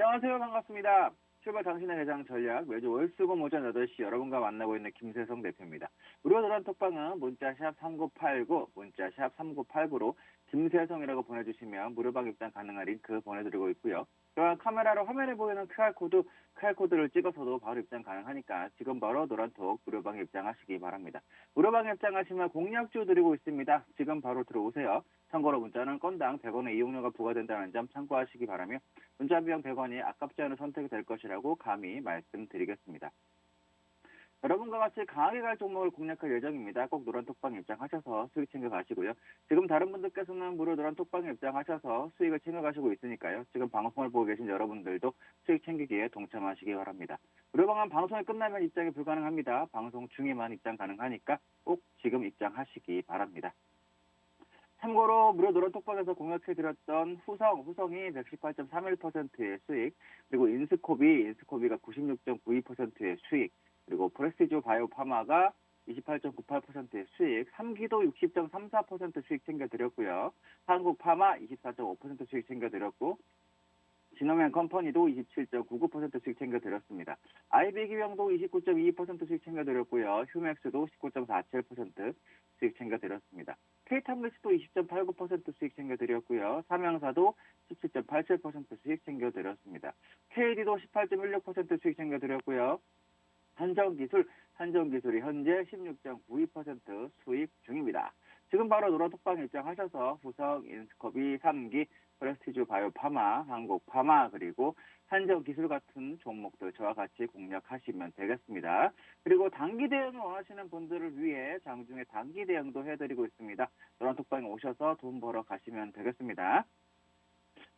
안녕하세요. 반갑습니다. 출발 당신의 대장 전략 매주 월수금 오전 8시 여러분과 만나고 있는 김세성 대표입니다. 무료 노란 톡방은 문자샵 3989, 문자샵 3989로 김세성이라고 보내주시면 무료방 입장 가능한 링크 보내드리고 있고요. 또한 카메라로 화면에 보이는 QR코드를 찍어서도 바로 입장 가능하니까 지금 바로 노란톡 무료방에 입장하시기 바랍니다. 무료방에 입장하시면 공략주 드리고 있습니다. 지금 바로 들어오세요. 참고로 문자는 건당 100원의 이용료가 부과된다는 점 참고하시기 바라며 문자 비용 100원이 아깝지 않은 선택이 될 것이라고 감히 말씀드리겠습니다. 여러분과 같이 강하게 갈 종목을 공략할 예정입니다. 꼭 노란 톡방에 입장하셔서 수익 챙겨가시고요. 지금 다른 분들께서는 무료 노란 톡방에 입장하셔서 수익을 챙겨가시고 있으니까요. 지금 방송을 보고 계신 여러분들도 수익 챙기기에 동참하시기 바랍니다. 무료방은 방송이 끝나면 입장이 불가능합니다. 방송 중에만 입장 가능하니까 꼭 지금 입장하시기 바랍니다. 참고로 무료 노란 톡방에서 공략해드렸던 후성이 118.31%의 수익, 그리고 인스코비가 96.92%의 수익, 그리고 프레스티주 바이오파마가 28.98%의 수익, 3기도 60.34% 수익 챙겨드렸고요. 한국파마 24.5% 수익 챙겨드렸고, 진호맨 컴퍼니도 27.99% 수익 챙겨드렸습니다. IB기병도 29.22% 수익 챙겨드렸고요. 휴맥스도 19.47% 수익 챙겨드렸습니다. K탑리스도 20.89% 수익 챙겨드렸고요. 삼양사도 17.87% 수익 챙겨드렸습니다. KD도 18.16% 수익 챙겨드렸고요. 한정기술이 현재 16.92% 수익 중입니다. 지금 바로 노란 톡방에 입장하셔서 후성, 인스코비, 3기, 프레스티주 바이오파마, 한국파마, 그리고 한정기술 같은 종목들 저와 같이 공략하시면 되겠습니다. 그리고 단기 대응을 원하시는 분들을 위해 장중에 단기 대응도 해드리고 있습니다. 노란 톡방에 오셔서 돈 벌어 가시면 되겠습니다.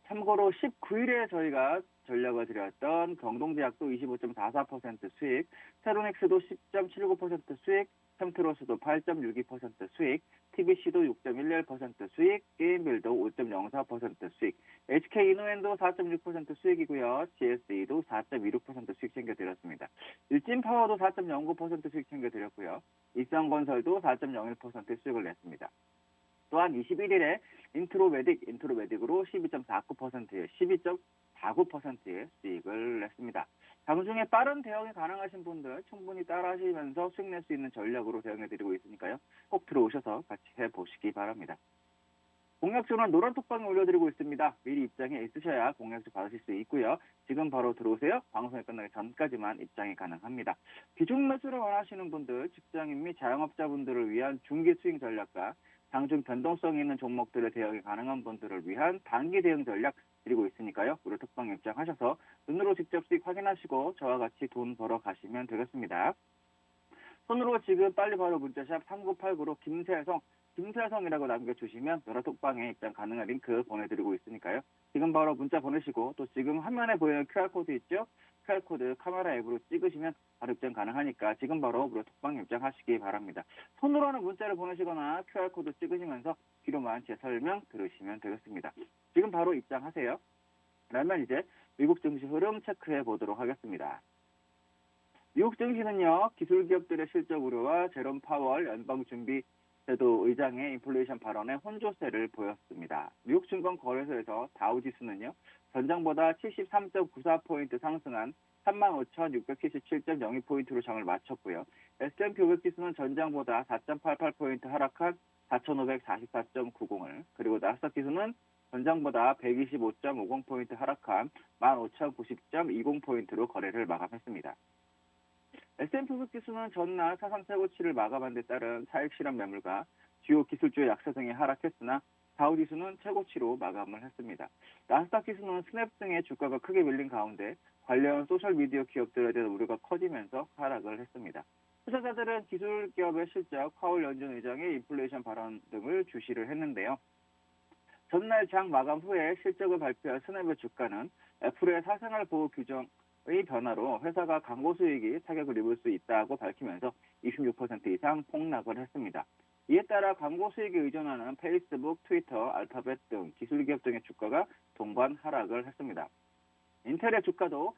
참고로 19일에 저희가 전략을 드렸던 경동제약도 25.44% 수익, 세로닉스도 10.79% 수익, 템트로스도 8.62% 수익, TBC도 6.11% 수익, 게임빌도 5.04% 수익, HK이노엔도 4.6% 수익이고요. GSE도 4.26% 수익 챙겨드렸습니다. 일진파워도 4.09% 수익 챙겨드렸고요. 일성건설도 4.01% 수익을 냈습니다. 또한 21일에 인트로메딕으로 12.49%의 수익을 냈습니다. 장중에 빠른 대응이 가능하신 분들 충분히 따라하시면서 수익 낼 수 있는 전략으로 대응해드리고 있으니까요. 꼭 들어오셔서 같이 해보시기 바랍니다. 공략주는 노란 톡방에 올려드리고 있습니다. 미리 입장해 있으셔야 공략주 받으실 수 있고요. 지금 바로 들어오세요. 방송이 끝나기 전까지만 입장이 가능합니다. 비중 매수를 원하시는 분들, 직장인 및 자영업자분들을 위한 중기 수익 전략과 장중 변동성이 있는 종목들의 대응이 가능한 분들을 위한 단기 대응 전략 드리고 있으니까요. 무료 톡방에 입장하셔서 눈으로 직접 수익 확인하시고 저와 같이 돈 벌어 가시면 되겠습니다. 손으로 지금 빨리 바로 문자샵 3989로 김세성이라고 남겨주시면 여러 톡방에 입장 가능한 링크 보내드리고 있으니까요. 지금 바로 문자 보내시고 또 지금 화면에 보이는 QR코드 있죠? QR코드 카메라 앱으로 찍으시면 바로 입장 가능하니까 지금 바로 무료 톡방에 입장하시기 바랍니다. 손으로는 문자를 보내시거나 QR코드 찍으시면서 뒤로만 제 설명 들으시면 되겠습니다. 지금 바로 입장하세요. 그러면 이제 미국 증시 흐름 체크해 보도록 하겠습니다. 미국 증시는요, 기술기업들의 실적 우려와 제롬 파월 연방준비제도 의장의 인플레이션 발언에 혼조세를 보였습니다. 미국 증권거래소에서 다우지수는요, 전장보다 73.94포인트 상승한 35,677.02포인트로 장을 마쳤고요. S&P 500지수는 전장보다 4.88포인트 하락한 4,544.90을, 그리고 나스닥 지수는 전장보다 125.50포인트 하락한 15,090.20포인트로 거래를 마감했습니다. S&P 500지수는 전날 사상 최고치를 마감한 데 따른 차익 실현 매물과 주요 기술주의 약세 등이 하락했으나 다우지수는 최고치로 마감을 했습니다. 나스닥 지수는 스냅 등의 주가가 크게 밀린 가운데 관련 소셜미디어 기업들에 대한 우려가 커지면서 하락을 했습니다. 투자자들은 기술기업의 실적, 파월 연준 의장의 인플레이션 발언 등을 주시를 했는데요. 전날 장 마감 후에 실적을 발표한 스냅의 주가는 애플의 사생활 보호 규정의 변화로 회사가 광고 수익이 타격을 입을 수 있다고 밝히면서 26% 이상 폭락을 했습니다. 이에 따라 광고 수익에 의존하는 페이스북, 트위터, 알파벳 등 기술기업 등의 주가가 동반 하락을 했습니다. 인텔의 주가도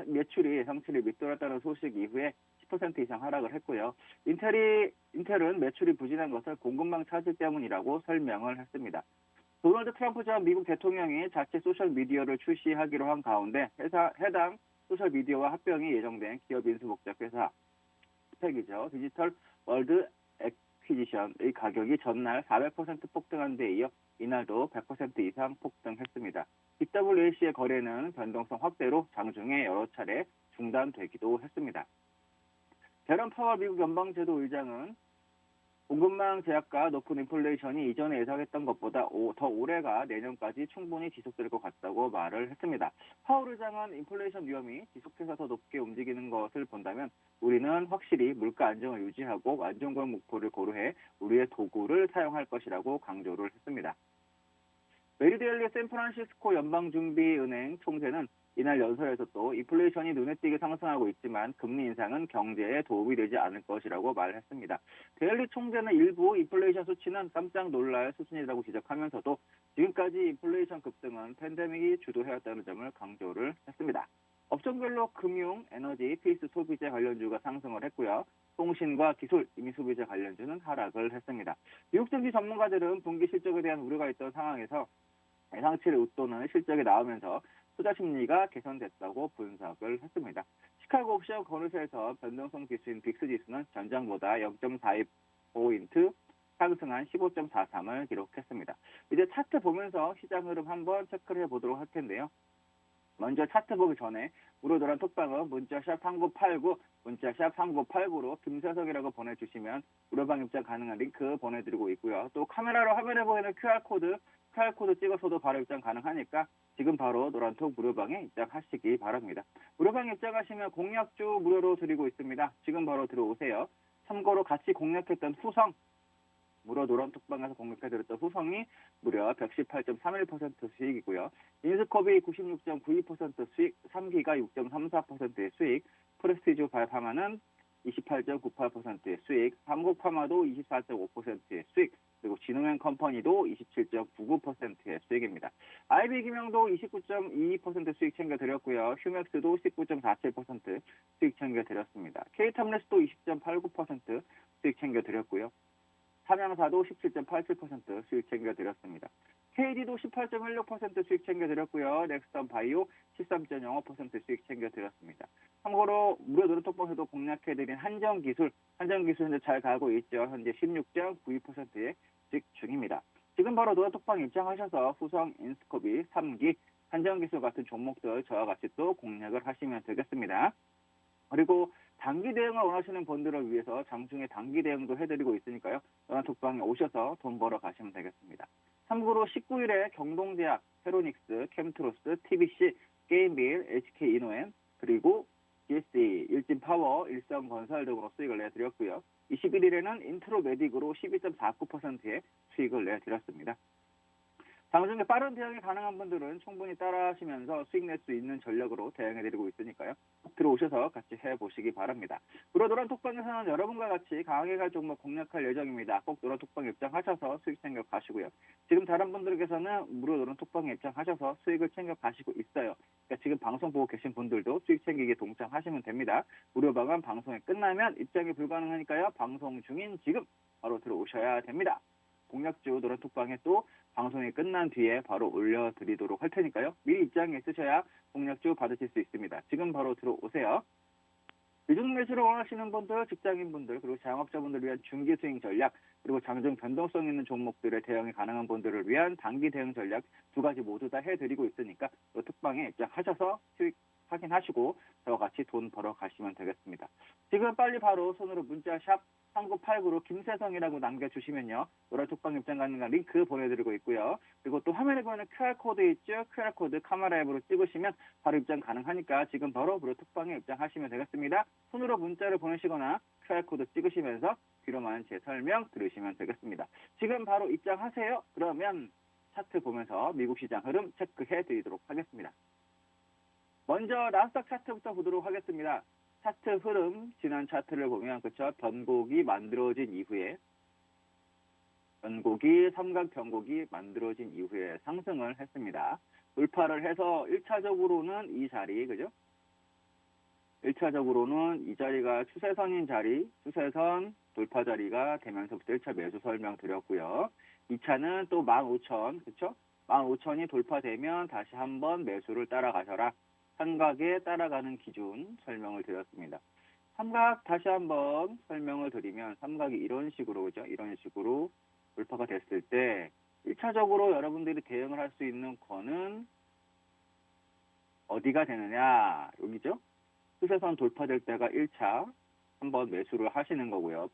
매출이 예상치를 밑돌았다는 소식 이후에 10% 이상 하락을 했고요. 인텔은 매출이 부진한 것을 공급망 차질 때문이라고 설명을 했습니다. 도널드 트럼프 전 미국 대통령이 자체 소셜미디어를 출시하기로 한 가운데 해당 소셜미디어와 합병이 예정된 기업 인수목적 회사 스펙이죠. 디지털 월드 액퀴지션의 가격이 전날 400% 폭등한 데 이어 이날도 100% 이상 폭등했습니다. BWAC의 거래는 변동성 확대로 장중에 여러 차례 중단되기도 했습니다. 제롬 파월 미국 연방제도 의장은 공급망 제약과 높은 인플레이션이 이전에 예상했던 것보다 더 오래가 내년까지 충분히 지속될 것 같다고 말을 했습니다. 파월 의장은 인플레이션 위험이 지속해서 더 높게 움직이는 것을 본다면 우리는 확실히 물가 안정을 유지하고 안정권 목표를 고려해 우리의 도구를 사용할 것이라고 강조를 했습니다. 메리데일리 샌프란시스코 연방준비은행 총재는 이날 연설에서 또 인플레이션이 눈에 띄게 상승하고 있지만 금리 인상은 경제에 도움이 되지 않을 것이라고 말했습니다. 데일리 총재는 일부 인플레이션 수치는 깜짝 놀랄 수준이라고 지적하면서도 지금까지 인플레이션 급등은 팬데믹이 주도해왔다는 점을 강조를 했습니다. 업종별로 금융, 에너지, 필수 소비재 관련주가 상승을 했고요. 통신과 기술, 임시소비재 관련주는 하락을 했습니다. 미국 증시 전문가들은 분기 실적에 대한 우려가 있던 상황에서 예상치를 웃도는 실적이 나오면서 투자 심리가 개선됐다고 분석을 했습니다. 시카고 옵션 거래소에서 변동성 지수인 빅스 지수는 전장보다 0.42포인트 상승한 15.43을 기록했습니다. 이제 차트 보면서 시장 흐름 한번 체크를 해보도록 할 텐데요. 먼저 차트 보기 전에 우려도란 톡방은 문자샵 3989, 문자샵 3989로 김세석이라고 보내주시면 우려방 입장 가능한 링크 보내드리고 있고요. 또 카메라로 화면에 보이는 QR코드 찍어서도 바로 입장 가능하니까 지금 바로 노란톡 무료방에 입장하시기 바랍니다. 무료방 입장하시면 공략주 무료로 드리고 있습니다. 지금 바로 들어오세요. 참고로 같이 공략했던 후성, 무료 노란톡방에서 공략해드렸던 후성이 무려 118.31% 수익이고요. 인스컵이 96.92% 수익, 3기가 6.34%의 수익, 프레스티주 발파마는 28.98%의 수익, 한국파마도 24.5%의 수익, 그리고 진흥행 컴퍼니도 27.99%의 수익입니다. IB기명도 29.22% 수익 챙겨드렸고요. 휴맥스도 19.47% 수익 챙겨드렸습니다. K탑레스도 20.89% 수익 챙겨드렸고요. 삼양사도 17.87% 수익 챙겨드렸습니다. KD도 18.16% 수익 챙겨드렸고요. 넥스턴 바이오 13.05% 수익 챙겨드렸습니다. 참고로 무료 노릇톡방에도 공략해드린 한정기술 현재 잘 가고 있죠. 현재 16.92%의 수익 중입니다. 지금 바로 노릇톡방 입장하셔서 후성, 인스코비, 3기, 한정기술 같은 종목들 저와 같이 또 공략을 하시면 되겠습니다. 그리고 단기 대응을 원하시는 분들을 위해서 장중에 단기 대응도 해드리고 있으니까요. 노란톡방에 오셔서 돈 벌어 가시면 되겠습니다. 참고로 19일에 경동제약, 헤로닉스, 캠트로스, TBC, 게임빌, HK이노엔, 그리고 GSE, 일진파워, 일성건설 등으로 수익을 내드렸고요. 21일에는 인트로메딕으로 12.49%의 수익을 내드렸습니다. 장중에 빠른 대응이 가능한 분들은 충분히 따라하시면서 수익 낼 수 있는 전략으로 대응해드리고 있으니까요. 들어오셔서 같이 해보시기 바랍니다. 무료 노란톡방에서는 여러분과 같이 강하게 갈 종목 공략할 예정입니다. 꼭 노란톡방 입장하셔서 수익 챙겨 가시고요. 지금 다른 분들께서는 무료 노란톡방에 입장하셔서 수익을 챙겨 가시고 있어요. 그러니까 지금 방송 보고 계신 분들도 수익 챙기기에 동참하시면 됩니다. 무료방은 방송이 끝나면 입장이 불가능하니까요. 방송 중인 지금 바로 들어오셔야 됩니다. 공략주 노란톡방에 또 방송이 끝난 뒤에 바로 올려드리도록 할 테니까요. 미리 입장에 있으셔야 공략주 받으실 수 있습니다. 지금 바로 들어오세요. 위중 매수를 원하시는 분들, 직장인분들, 그리고 자영업자분들을 위한 중기 수익 전략, 그리고 장중 변동성 있는 종목들의 대응이 가능한 분들을 위한 단기 대응 전략 두 가지 모두 다 해드리고 있으니까 또 특방에 입장하셔서 수익 확인하시고 저와 같이 돈 벌어 가시면 되겠습니다. 지금 빨리 바로 손으로 문자 샵 3989로 김세성이라고 남겨주시면요. 노란톡방 입장 가능한 링크 보내드리고 있고요. 그리고 또 화면에 보이는 QR코드 있죠. QR코드 카메라 앱으로 찍으시면 바로 입장 가능하니까 지금 바로 노란톡방에 입장하시면 되겠습니다. 손으로 문자를 보내시거나 QR코드 찍으시면서 뒤로만 제 설명 들으시면 되겠습니다. 지금 바로 입장하세요. 그러면 차트 보면서 미국 시장 흐름 체크해 드리도록 하겠습니다. 먼저 나스닥 차트부터 보도록 하겠습니다. 차트 흐름, 지난 차트를 보면 그렇죠. 변곡이 만들어진 이후에 삼각 변곡이 만들어진 이후에 상승을 했습니다. 돌파를 해서 1차적으로는 이 자리, 그죠? 1차적으로는 이 자리가 추세선인 자리, 추세선 돌파 자리가 되면서부터 1차 매수 설명 드렸고요. 2차는 또 15,000, 그쵸? 15,000이 돌파되면 다시 한번 매수를 따라가셔라. 삼각에 따라가는 기준 설명을 드렸습니다. 삼각 다시 한번 설명을 드리면 삼각이 이런 식으로, 그죠? 이런 식으로 돌파가 됐을 때 1차적으로 여러분들이 대응을 할 수 있는 거는 어디가 되느냐? 여기죠? 추세선 돌파될 때가 1차 한번 매수를 하시는 거고요.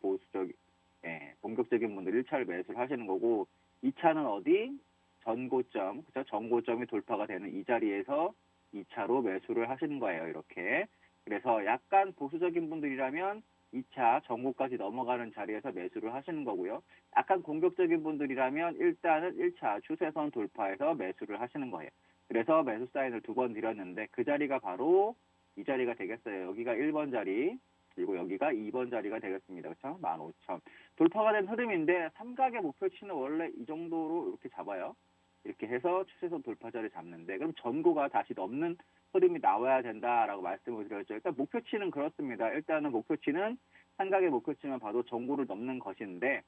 본격적인 분들 1차를 매수를 하시는 거고, 2차는 어디? 전고점, 그죠? 전고점이 돌파가 되는 이 자리에서 2차로 매수를 하시는 거예요. 이렇게. 그래서 약간 보수적인 분들이라면 2차 전고까지 넘어가는 자리에서 매수를 하시는 거고요. 약간 공격적인 분들이라면 일단은 1차 추세선 돌파해서 매수를 하시는 거예요. 그래서 매수 사인을 2번 드렸는데 그 자리가 바로 이 자리가 되겠어요. 여기가 1번 자리, 그리고 여기가 2번 자리가 되겠습니다. 그렇죠? 15,000. 돌파가 된 흐름인데 삼각의 목표치는 원래 이 정도로 이렇게 잡아요. 이렇게 해서 추세선 돌파자를 잡는데 그럼 전고가 다시 넘는 흐름이 나와야 된다라고 말씀을 드렸죠. 일단 목표치는 그렇습니다. 일단은 목표치는 삼각의 목표치만 봐도 전고를 넘는 것인데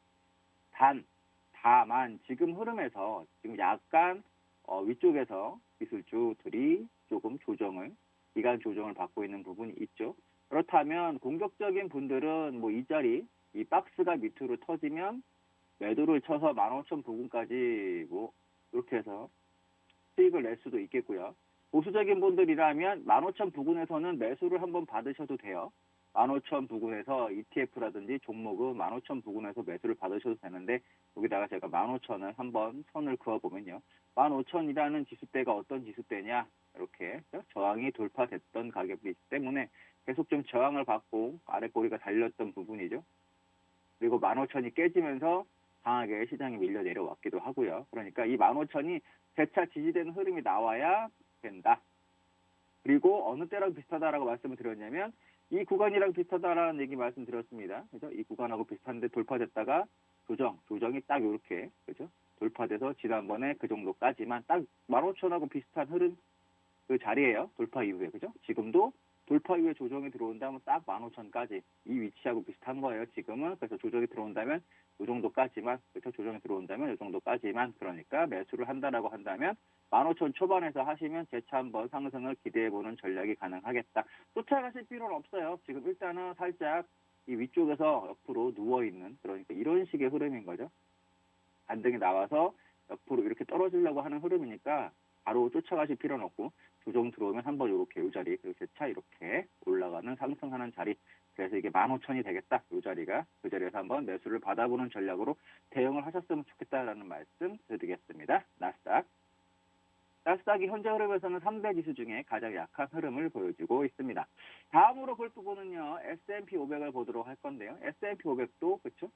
다만 지금 흐름에서 지금 약간 위쪽에서 기술주들이 조금 기간 조정을 받고 있는 부분이 있죠. 그렇다면 공격적인 분들은 뭐 이 자리, 이 박스가 밑으로 터지면 매도를 쳐서 15,000 부근까지 뭐 이렇게 해서 수익을 낼 수도 있겠고요. 보수적인 분들이라면 15,000 부근에서는 매수를 한번 받으셔도 돼요. 15,000 부근에서 ETF라든지 종목은 15,000 부근에서 매수를 받으셔도 되는데 여기다가 제가 15,000을 한번 선을 그어보면요. 15,000이라는 지수대가 어떤 지수대냐? 이렇게 저항이 돌파됐던 가격이기 때문에 계속 좀 저항을 받고 아랫꼬리가 달렸던 부분이죠. 그리고 15,000이 깨지면서 강하게 시장이 밀려 내려왔기도 하고요. 그러니까 이 15,000이 재차 지지되는 흐름이 나와야 된다. 그리고 어느 때랑 비슷하다라고 말씀을 드렸냐면 이 구간이랑 비슷하다라는 얘기 말씀드렸습니다. 그죠? 이 구간하고 비슷한데 돌파됐다가 조정이 딱 이렇게, 그죠? 돌파돼서 지난번에 그 정도까지만 딱 15,000하고 비슷한 흐름 그 자리예요. 돌파 이후에, 그죠? 지금도 돌파 이후에 조정이 들어온다면 딱 15,000까지 이 위치하고 비슷한 거예요. 지금은 그래서 조정이 들어온다면 이 정도까지만, 그렇죠? 조정이 들어온다면 이 정도까지만, 그러니까 매수를 한다라고 한다면 15,000 초반에서 하시면 재차 한번 상승을 기대해보는 전략이 가능하겠다. 쫓아가실 필요는 없어요. 지금 일단은 살짝 이 위쪽에서 옆으로 누워있는, 그러니까 이런 식의 흐름인 거죠. 반등이 나와서 옆으로 이렇게 떨어지려고 하는 흐름이니까 바로 쫓아가실 필요는 없고 조정 들어오면 한번 이렇게 이 자리, 그리고 재차 이렇게 올라가는 상승하는 자리, 그래서 이게 15,000이 되겠다. 이 자리가 그 자리에서 한번 매수를 받아보는 전략으로 대응을 하셨으면 좋겠다라는 말씀 드리겠습니다. 나스닥이 현재 흐름에서는 3대 지수 중에 가장 약한 흐름을 보여주고 있습니다. 다음으로 볼 부분은요. S&P 500을 보도록 할 건데요. S&P 500도 그렇죠?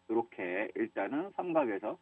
이렇게 일단은 삼각에서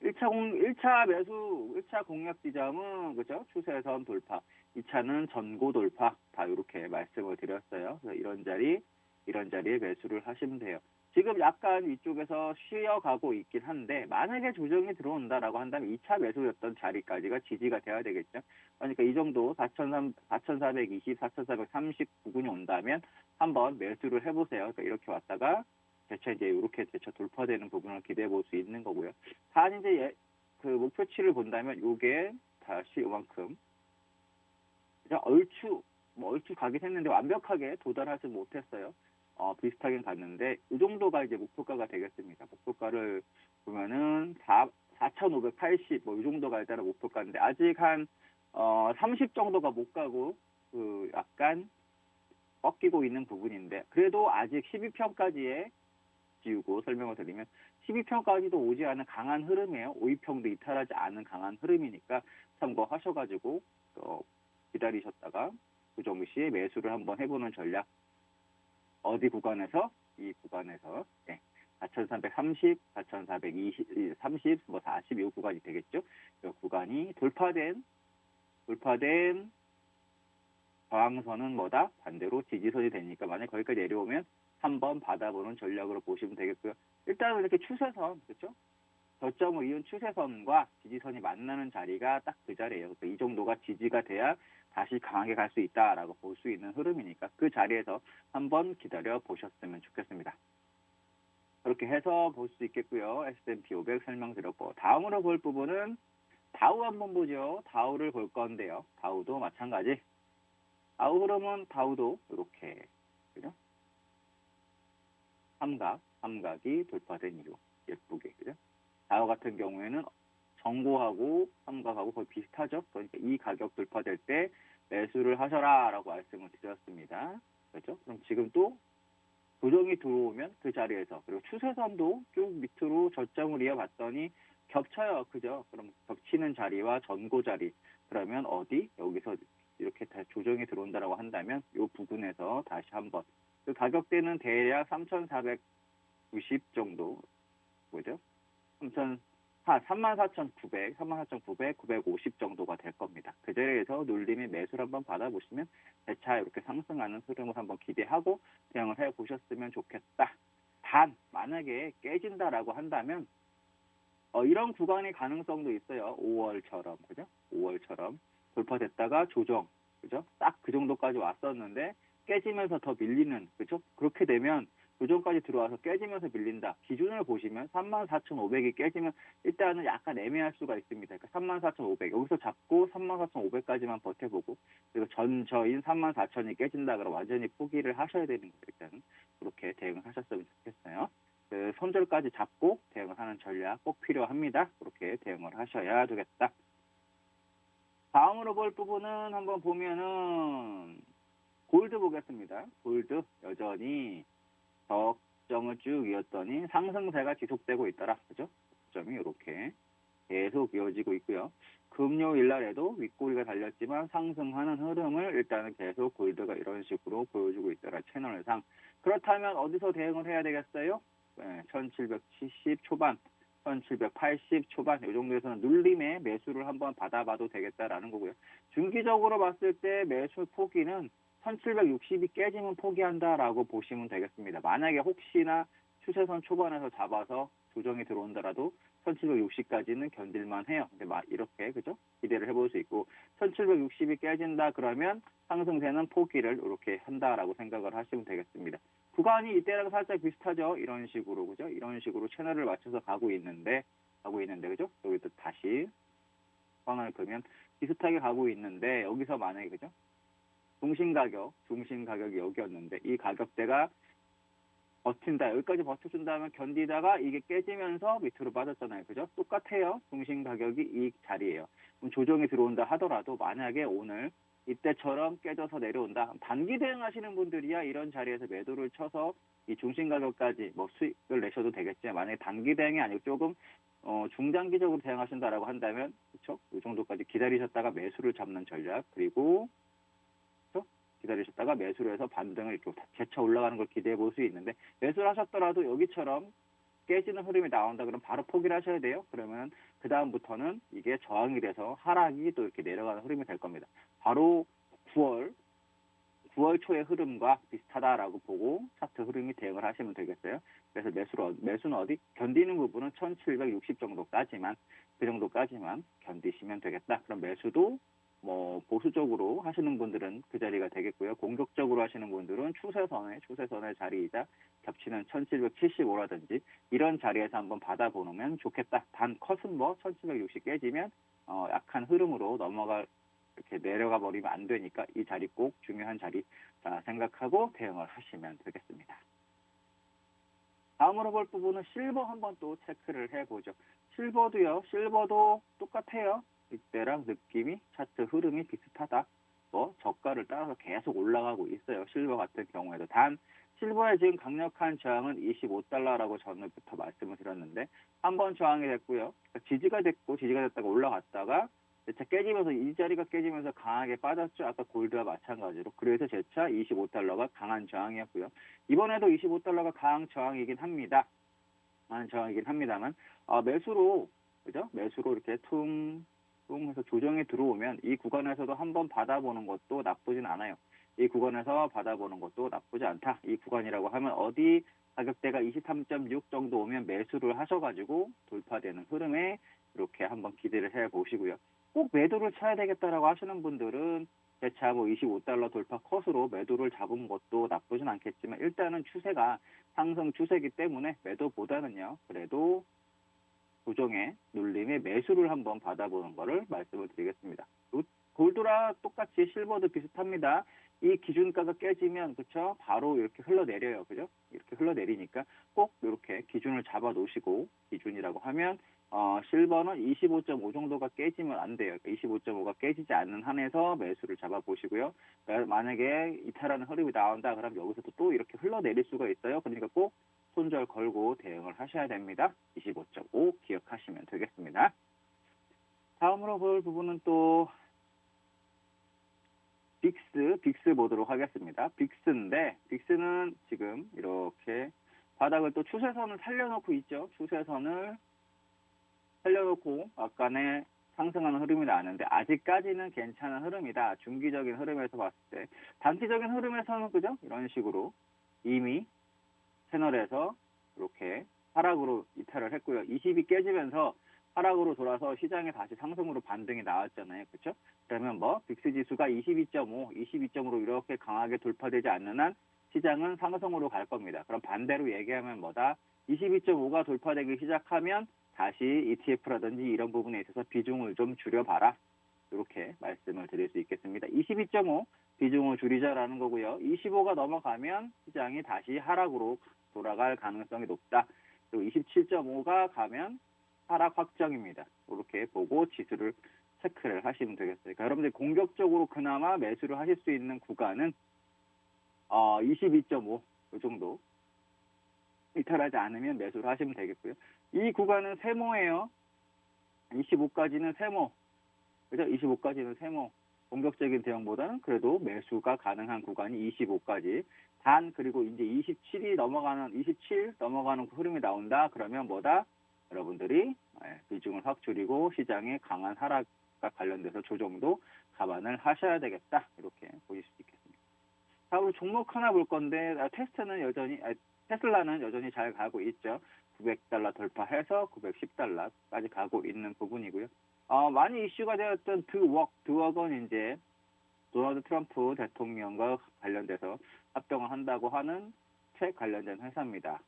1차 매수, 1차 공략 지점은 그죠? 추세선 돌파, 2차는 전고 돌파, 다 이렇게 말씀을 드렸어요. 그래서 이런 자리에 매수를 하시면 돼요. 지금 약간 위쪽에서 쉬어가고 있긴 한데 만약에 조정이 들어온다라고 한다면 2차 매수였던 자리까지가 지지가 돼야 되겠죠. 그러니까 이 정도 4,420, 4,430 부근이 온다면 한번 매수를 해보세요. 그러니까 이렇게 왔다가 대체 이제 이렇게 대체 돌파되는 부분을 기대해 볼 수 있는 거고요. 단 이제 그 목표치를 본다면 요게 다시 요만큼 얼추 가긴 했는데 완벽하게 도달하지 못했어요. 비슷하게 갔는데 이 정도가 이제 목표가가 되겠습니다. 목표가를 보면은 4,580 뭐 이 정도가 일단은 목표가인데 아직 한 30 정도가 못 가고 그 약간 꺾이고 있는 부분인데 그래도 아직 12평까지의 지우고 설명을 드리면 12평까지도 오지 않은 강한 흐름이에요. 5위평도 이탈하지 않은 강한 흐름이니까 참고하셔가지고 기다리셨다가 그 정시에 매수를 한번 해보는 전략. 어디 구간에서? 이 구간에서 4,330, 4,420, 30, 뭐 40 이 구간이 되겠죠. 이 구간이 돌파된 저항선은 뭐다? 반대로 지지선이 되니까 만약 거기까지 내려오면 한번 받아보는 전략으로 보시면 되겠고요. 일단은 이렇게 추세선, 그렇죠? 저점을 이은 추세선과 지지선이 만나는 자리가 딱 그 자리예요. 그러니까 이 정도가 지지가 돼야 다시 강하게 갈 수 있다라고 볼 수 있는 흐름이니까 그 자리에서 한번 기다려 보셨으면 좋겠습니다. 그렇게 해서 볼 수 있겠고요. S&P 500 설명드렸고, 다음으로 볼 부분은 다우 한번 보죠. 다우를 볼 건데요. 다우도 마찬가지. 다우 흐름은 다우도 이렇게, 그죠? 삼각이 돌파된 이유. 예쁘게, 그죠? 다우 같은 경우에는 정고하고 삼각하고 거의 비슷하죠. 그러니까 이 가격 돌파될 때 매수를 하셔라라고 말씀을 드렸습니다. 그렇죠? 그럼 지금 또 조정이 들어오면 그 자리에서, 그리고 추세선도 쭉 밑으로 저점을 이어봤더니 겹쳐요. 그죠? 그럼 겹치는 자리와 전고 자리, 그러면 어디? 여기서 이렇게 다 조정이 들어온다라고 한다면 이 부분에서 다시 한번, 그 가격대는 대략 3,490 정도, 뭐죠? 34,900, 34,900, 950 정도가 될 겁니다. 그 자리에서 눌림의 매수를 한번 받아보시면 재차 이렇게 상승하는 흐름을 한번 기대하고 대응을 해보셨으면 좋겠다. 단, 만약에 깨진다라고 한다면 이런 구간의 가능성도 있어요. 5월처럼, 그죠? 5월처럼 돌파됐다가 조정, 그죠? 딱 그 정도까지 왔었는데 깨지면서 더 밀리는, 그죠? 그렇게 되면 조정까지 들어와서 깨지면서 밀린다. 기준을 보시면 34,500이 깨지면 일단은 약간 애매할 수가 있습니다. 그러니까 34,500 여기서 잡고 34,500까지만 버텨보고, 그리고 전저인 34,000이 깨진다 그러면 완전히 포기를 하셔야 되는 거예요. 일단은 그렇게 대응을 하셨으면 좋겠어요. 그 손절까지 잡고 대응을 하는 전략 꼭 필요합니다. 그렇게 대응을 하셔야 되겠다. 다음으로 볼 부분은 한번 보면은 골드 보겠습니다. 골드 여전히 저점을 쭉 이었더니 상승세가 지속되고 있더라. 그죠? 점이 이렇게 계속 이어지고 있고요. 금요일 날에도 윗꼬리가 달렸지만 상승하는 흐름을 일단은 계속 골드가 이런 식으로 보여주고 있더라. 채널상. 그렇다면 어디서 대응을 해야 되겠어요? 1770 초반, 1780 초반 이 정도에서는 눌림의 매수를 한번 받아봐도 되겠다라는 거고요. 중기적으로 봤을 때 매수 포기는 1760이 깨지면 포기한다라고 보시면 되겠습니다. 만약에 혹시나 추세선 초반에서 잡아서 조정이 들어온다라도 1760까지는 견딜만 해요. 근데 이렇게, 그죠? 기대를 해볼 수 있고, 1760이 깨진다 그러면 상승세는 포기를 이렇게 한다라고 생각을 하시면 되겠습니다. 구간이 이때랑 살짝 비슷하죠? 이런 식으로, 그죠? 이런 식으로 채널을 맞춰서 가고 있는데, 그죠? 여기도 다시 선을 그으면 비슷하게 가고 있는데, 여기서 만약에, 그죠? 중심 가격이 여기였는데, 이 가격대가 버틴다, 여기까지 버텨준다면 견디다가 이게 깨지면서 밑으로 빠졌잖아요. 그죠? 똑같아요. 중심 가격이 이 자리예요. 그럼 조정이 들어온다 하더라도 만약에 오늘 이때처럼 깨져서 내려온다. 단기 대응하시는 분들이야 이런 자리에서 매도를 쳐서 이 중심 가격까지 뭐 수익을 내셔도 되겠지만, 만약에 단기 대응이 아니고 조금 중장기적으로 대응하신다라고 한다면, 그렇죠? 이 정도까지 기다리셨다가 매수를 잡는 전략, 그리고 기다리셨다가 매수를 해서 반등을 이렇게 재차 올라가는 걸 기대해 볼 수 있는데, 매수를 하셨더라도 여기처럼 깨지는 흐름이 나온다 그러면 바로 포기를 하셔야 돼요. 그러면 그 다음부터는 이게 저항이 돼서 하락이 또 이렇게 내려가는 흐름이 될 겁니다. 바로 9월 초의 흐름과 비슷하다라고 보고 차트 흐름이 대응을 하시면 되겠어요. 그래서 매수는 어디? 견디는 부분은 1760 정도까지만, 그 정도까지만 견디시면 되겠다. 그럼 매수도 뭐 보수적으로 하시는 분들은 그 자리가 되겠고요. 공격적으로 하시는 분들은 추세선의 자리이자 겹치는 1775라든지 이런 자리에서 한번 받아보면 좋겠다. 단 컷은 뭐 1760 깨지면 약한 흐름으로 이렇게 내려가 버리면 안 되니까 이 자리 꼭 중요한 자리 생각하고 대응을 하시면 되겠습니다. 다음으로 볼 부분은 실버 한번 또 체크를 해보죠. 실버도 똑같아요. 이때랑 느낌이, 차트 흐름이 비슷하다. 저가를 따라서 계속 올라가고 있어요. 실버 같은 경우에도. 단 실버의 지금 강력한 저항은 25달러라고 전부터 말씀을 드렸는데, 한번 저항이 됐고요. 지지가 됐다가 올라갔다가 재차 깨지면서, 이 자리가 깨지면서 강하게 빠졌죠. 아까 골드와 마찬가지로. 그래서 재차 25달러가 강한 저항이었고요. 이번에도 25달러가 강한 저항이긴 합니다. 합니다만 매수로, 그죠? 매수로 이렇게 해서 조정이 들어오면 이 구간에서도 한번 받아보는 것도 나쁘진 않아요. 이 구간에서 받아보는 것도 나쁘지 않다. 이 구간이라고 하면 어디 가격대가 23.6 정도 오면 매수를 하셔가지고 돌파되는 흐름에 이렇게 한번 기대를 해보시고요. 꼭 매도를 쳐야 되겠다라고 하시는 분들은 재차 뭐 25달러 돌파 컷으로 매도를 잡은 것도 나쁘진 않겠지만 일단은 추세가 상승 추세이기 때문에 매도보다는요. 그래도 조정의 눌림의 매수를 한번 받아보는 거를 말씀을 드리겠습니다. 골드라 똑같이 실버도 비슷합니다. 이 기준가가 깨지면 그쵸? 바로 이렇게 흘러내려요. 그죠? 이렇게 흘러내리니까 꼭 이렇게 기준을 잡아 놓으시고 기준이라고 하면 실버는 25.5 정도가 깨지면 안 돼요. 25.5가 깨지지 않는 한에서 매수를 잡아 보시고요. 그러니까 만약에 이탈하는 흐름이 나온다 그러면 여기서도 또 이렇게 흘러내릴 수가 있어요. 그러니까 꼭 손절 걸고 대응을 하셔야 됩니다. 25.5 기억하시면 되겠습니다. 다음으로 볼 부분은 또 빅스 보도록 하겠습니다. 빅스인데 빅스는 지금 이렇게 바닥을 또 추세선을 살려놓고 있죠. 추세선을 살려놓고 약간의 상승하는 흐름이 나는데 아직까지는 괜찮은 흐름이다. 중기적인 흐름에서 봤을 때 단기적인 흐름에서는 그죠? 이런 식으로 이미 채널에서 이렇게 하락으로 이탈을 했고요. 20이 깨지면서 하락으로 돌아서 시장에 다시 상승으로 반등이 나왔잖아요. 그렇죠? 그러면 뭐 빅스 지수가 22.5로 이렇게 강하게 돌파되지 않는 한 시장은 상승으로 갈 겁니다. 그럼 반대로 얘기하면 뭐다? 22.5가 돌파되기 시작하면 다시 ETF라든지 이런 부분에 있어서 비중을 좀 줄여봐라. 이렇게 말씀을 드릴 수 있겠습니다. 22.5 비중을 줄이자라는 거고요. 25가 넘어가면 시장이 다시 하락으로 돌아갈 가능성이 높다. 그리고 27.5가 가면 하락 확정입니다. 이렇게 보고 지수를 체크를 하시면 되겠어요. 그러니까 여러분들 공격적으로 그나마 매수를 하실 수 있는 구간은 22.5 이 정도 이탈하지 않으면 매수를 하시면 되겠고요. 이 구간은 세모예요. 25까지는 세모. 그죠? 25까지는 세모. 공격적인 대응보다는 그래도 매수가 가능한 구간이 25까지. 그리고 이제 27 넘어가는 흐름이 나온다. 그러면 뭐다? 여러분들이 비중을 확 줄이고 시장의 강한 하락과 관련돼서 조정도 감안을 하셔야 되겠다. 이렇게 보실 수 있겠습니다. 다음으로 종목 하나 볼 건데 테슬라는 여전히 잘 가고 있죠. 900달러 돌파해서 910달러까지 가고 있는 부분이고요. 많이 이슈가 되었던 드웍은 이제 도널드 트럼프 대통령과 관련돼서 합병을 한다고 하는 책 관련된 회사입니다.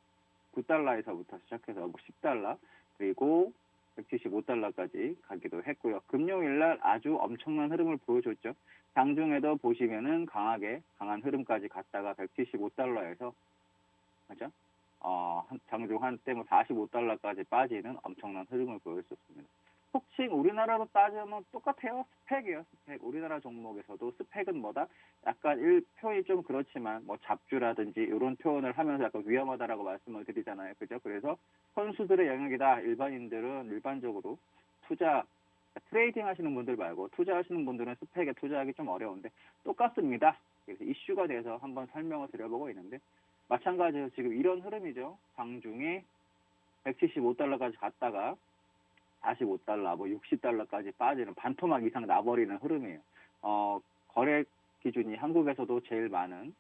9달러에서부터 시작해서 10달러 그리고 175달러까지 가기도 했고요. 금요일날 아주 엄청난 흐름을 보여줬죠. 장중에도 보시면은 강한 흐름까지 갔다가 175달러에서 그죠? 장중 한때 45달러까지 빠지는 엄청난 흐름을 보였었습니다. 속칭 우리나라로 따지면 똑같아요. 스펙이에요. 스펙. 우리나라 종목에서도 스펙은 뭐다? 약간 표현이 좀 그렇지만 뭐 잡주라든지 이런 표현을 하면서 약간 위험하다라고 말씀을 드리잖아요. 그죠? 그래서 선수들의 영역이다. 일반인들은 일반적으로 트레이딩 하시는 분들 말고 투자하시는 분들은 스펙에 투자하기 좀 어려운데 똑같습니다. 그래서 이슈가 돼서 한번 설명을 드려보고 있는데 마찬가지로 지금 이런 흐름이죠. 장중에 175달러까지 갔다가 45달러, 60달러까지 빠지는 반토막 이상 나버리는 흐름이에요. 거래 기준이 한국에서도 제일 많은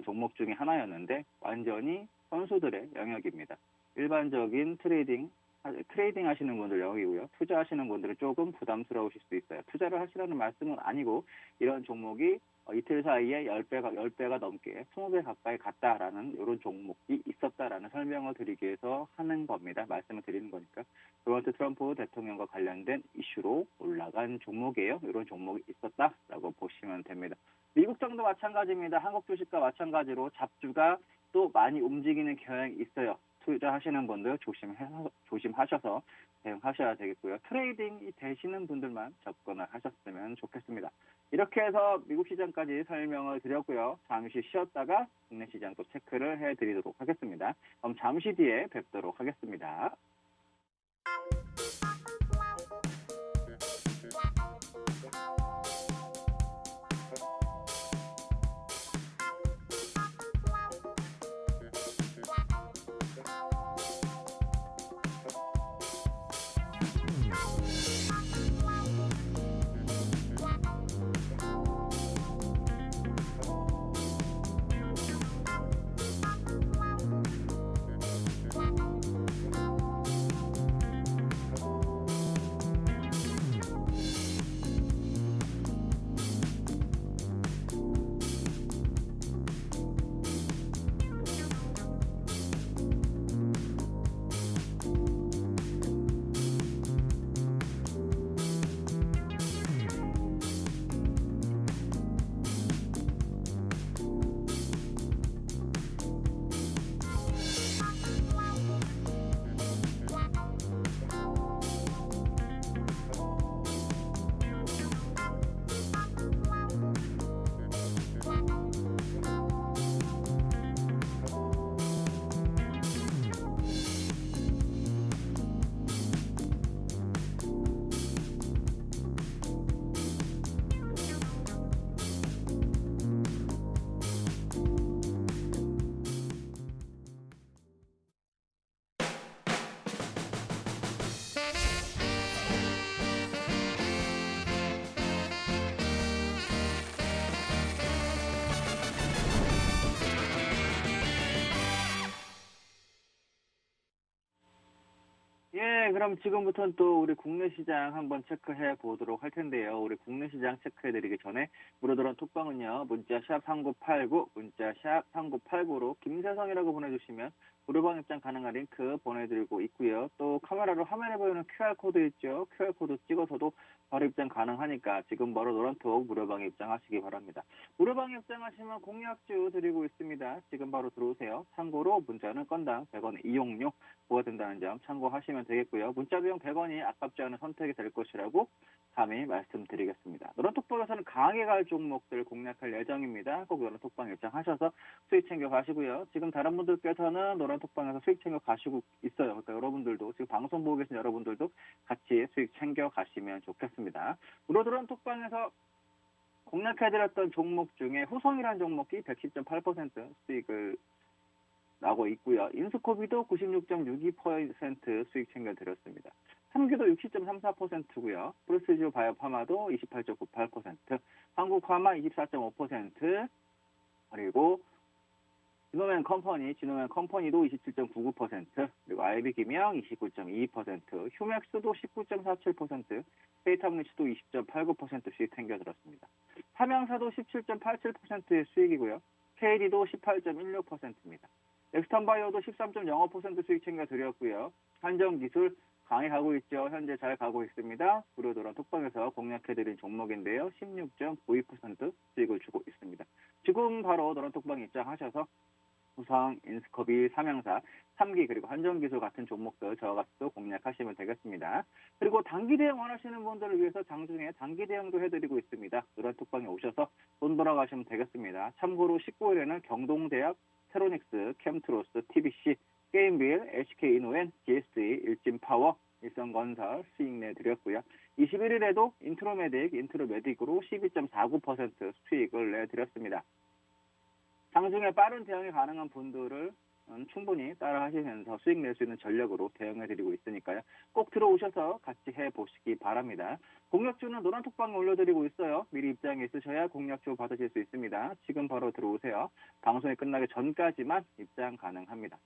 종목 중에 하나였는데 완전히 선수들의 영역입니다. 일반적인 트레이딩 하시는 분들 영역이고요. 투자하시는 분들은 조금 부담스러우실 수 있어요. 투자를 하시라는 말씀은 아니고 이런 종목이 이틀 사이에 10배가 넘게 20배 가까이 갔다라는 이런 종목이 있었다라는 설명을 드리기 위해서 하는 겁니다. 말씀을 드리는 거니까. 도널드 트럼프 대통령과 관련된 이슈로 올라간 종목이에요. 이런 종목이 있었다라고 보시면 됩니다. 미국장도 마찬가지입니다. 한국 주식과 마찬가지로 잡주가 또 많이 움직이는 경향이 있어요. 투자하시는 분들 조심하셔서 대응하셔야 되겠고요. 트레이딩이 되시는 분들만 접근을 하셨으면 좋겠습니다. 이렇게 해서 미국 시장까지 설명을 드렸고요. 잠시 쉬었다가 국내 시장도 체크를 해드리도록 하겠습니다. 그럼 잠시 뒤에 뵙도록 하겠습니다. 네, 그럼 지금부터는 또 우리 국내 시장 한번 체크해 보도록 할 텐데요. 우리 국내 시장 체크해 드리기 전에 물어들은 톡방은요. 문자 샵 3989, 문자 샵 3989로 김세성이라고 보내주시면 무료방 입장 가능한 링크 보내드리고 있고요. 또 카메라로 화면에 보이는 QR코드 있죠. QR코드 찍어서도 바로 입장 가능하니까 지금 바로 노란톡 무료방에 입장하시기 바랍니다. 무료방에 입장하시면 공약주 드리고 있습니다. 지금 바로 들어오세요. 참고로 문자는 건당 100원 이용료 부과된다는 점 참고하시면 되겠고요. 문자 비용 100원이 아깝지 않은 선택이 될 것이라고 감히 말씀드리겠습니다. 노란톡방에서는 강하게 갈 종목들 공략할 예정입니다. 꼭 노란톡방 입장하셔서 수익 챙겨 가시고요. 지금 다른 분들께서는 노란톡방에서 수익 챙겨 가시고 있어요. 그러니까 여러분들도 지금 방송 보고 계신 여러분들도 같이 수익 챙겨 가시면 좋겠습니다. 노란톡방에서 공략해드렸던 종목 중에 후성이라는 종목이 110.8% 수익을 나고 있고요. 인스코비도 96.62% 수익 챙겨드렸습니다. 삼기도 60.34%고요. 프로스지오 바이오파마도 28.98%, 한국화마 24.5%, 그리고 진노맨 컴퍼니도 27.99%, 그리고 IB기명 29.22%, 휴맥스도 19.47%, 페이타블리츠도 20.89% 수익 챙겨들었습니다. 삼양사도 17.87%의 수익이고요. KD도 18.16%입니다. 엑스턴바이오도 13.05% 수익 챙겨드렸고요. 한정기술 강히 가고 있죠. 현재 잘 가고 있습니다. 무료도란 톡방에서 공략해드린 종목인데요. 16.92% 수익을 주고 있습니다. 지금 바로 노란 톡방 입장하셔서 우상, 인스커비, 삼양사, 3기 그리고 한정기술 같은 종목들 저와 같이 또 공략하시면 되겠습니다. 그리고 단기 대응 원하시는 분들을 위해서 장중에 단기 대응도 해드리고 있습니다. 노란 톡방에 오셔서 돈 벌어가시면 되겠습니다. 참고로 19일에는 경동대학, 테로닉스, 캠트로스, TBC, 게임빌, HK이노엔, GSE, 일진파워, 일성건설 수익 내드렸고요. 21일에도 인트로메딕으로 12.49% 수익을 내드렸습니다. 장중에 빠른 대응이 가능한 분들을 충분히 따라 하시면서 수익 낼 수 있는 전략으로 대응해드리고 있으니까요. 꼭 들어오셔서 같이 해보시기 바랍니다. 공략주는 노란톡방에 올려드리고 있어요. 미리 입장에 있으셔야 공략주 받으실 수 있습니다. 지금 바로 들어오세요. 방송이 끝나기 전까지만 입장 가능합니다.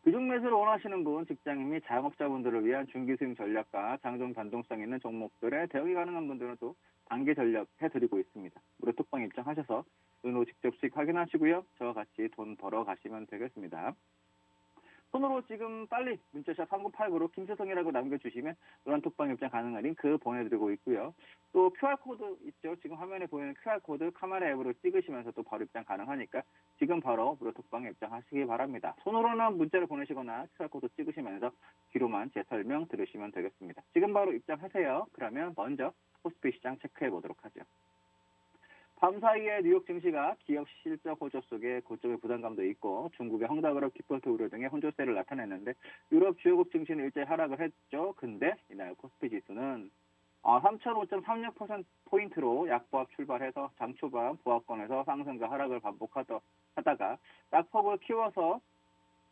비중 매수를 원하시는 분, 직장인 및 자영업자분들을 위한 중기수익 전략과 장중 변동성 있는 종목들에 대응이 가능한 분들은 또 단기 전략 해드리고 있습니다. 무료톡방 입장하셔서 은호 직접 수익 확인하시고요. 저와 같이 돈 벌어 가시면 되겠습니다. 손으로 지금 빨리 문자샵 3989로 김세성이라고 남겨주시면 노란톡방 입장 가능한 링크 보내드리고 있고요. 또 QR코드 있죠. 지금 화면에 보이는 QR코드 카메라 앱으로 찍으시면서 또 바로 입장 가능하니까 지금 바로 노란톡방에 입장하시기 바랍니다. 손으로는 문자를 보내시거나 QR코드 찍으시면서 뒤로만 제 설명 들으시면 되겠습니다. 지금 바로 입장하세요. 그러면 먼저 코스피 시장 체크해 보도록 하죠. 밤 사이에 뉴욕 증시가 기업 실적 호조 속에 고점의 부담감도 있고 중국의 헝다그룹 디폴트 우려 등의 혼조세를 나타냈는데 유럽 주요국 증시는 일제히 하락을 했죠. 근데 이날 코스피 지수는 3,5.36%포인트로 약보합 출발해서 장 초반 보합권에서 상승과 하락을 반복하다가 낙폭을 키워서